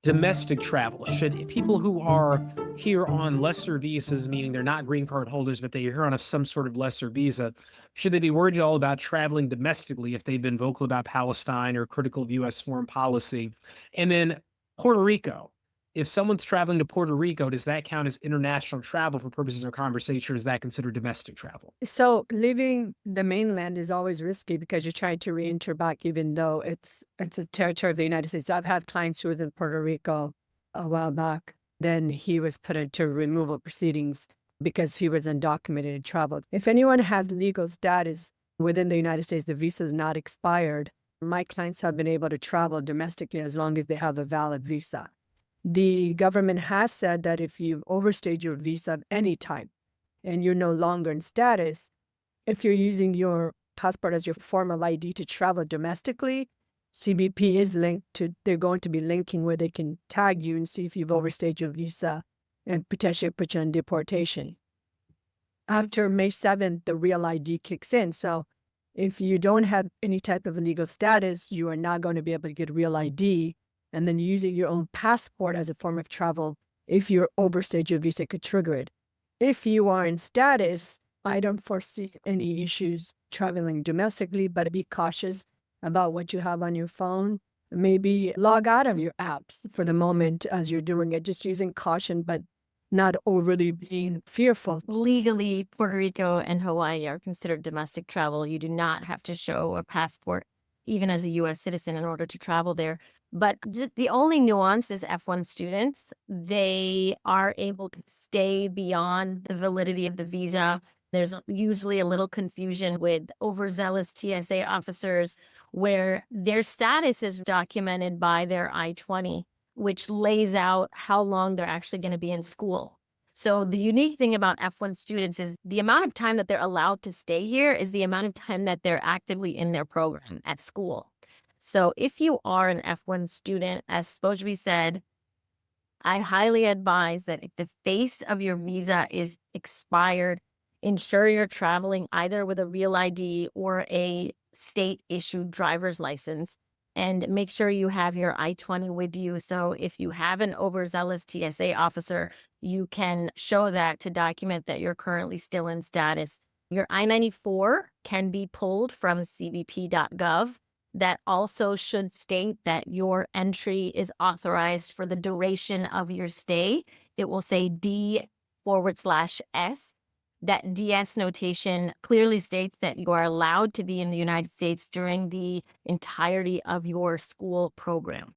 domestic travel? Should people who are here on lesser visas, meaning they're not green card holders, but they're here on some sort of lesser visa, should they be worried at all about traveling domestically if they've been vocal about Palestine or critical of U.S. foreign policy? And then Puerto Rico. If someone's traveling to Puerto Rico, does that count as international travel for purposes of conversation, or is that considered domestic travel? So leaving the mainland is always risky because you're trying to re-enter back, even though it's a territory of the United States. I've had clients who was in Puerto Rico a while back. Then he was put into removal proceedings because he was undocumented and traveled. If anyone has legal status within the United States, the visa is not expired. My clients have been able to travel domestically as long as they have a valid visa. The government has said that if you've overstayed your visa of any type, and you're no longer in status, if you're using your passport as your formal ID to travel domestically, CBP is linked to, they're going to be linking where they can tag you and see if you've overstayed your visa and potentially put you on deportation. After May 7th, the real ID kicks in. So if you don't have any type of legal status, you are not going to be able to get real ID. And then using your own passport as a form of travel, if you're overstayed your visa, could trigger it. If you are in status, I don't foresee any issues traveling domestically, but be cautious about what you have on your phone. Maybe log out of your apps for the moment as you're doing it, just using caution, but not overly being fearful. Legally, Puerto Rico and Hawaii are considered domestic travel. You do not have to show a passport, even as a U.S. citizen, in order to travel there. But the only nuance is F1 students. They are able to stay beyond the validity of the visa. There's usually a little confusion with overzealous TSA officers where their status is documented by their I-20, which lays out how long they're actually going to be in school. So the unique thing about F1 students is the amount of time that they're allowed to stay here is the amount of time that they're actively in their program at school. So if you are an F1 student, as Spojbi said, I highly advise that if the face of your visa is expired, ensure you're traveling either with a real ID or a state-issued driver's license, and make sure you have your I-20 with you. So if you have an overzealous TSA officer, you can show that to document that you're currently still in status. Your I-94 can be pulled from cbp.gov. That also should state that your entry is authorized for the duration of your stay. It will say D/S. That DS notation clearly states that you are allowed to be in the United States during the entirety of your school program.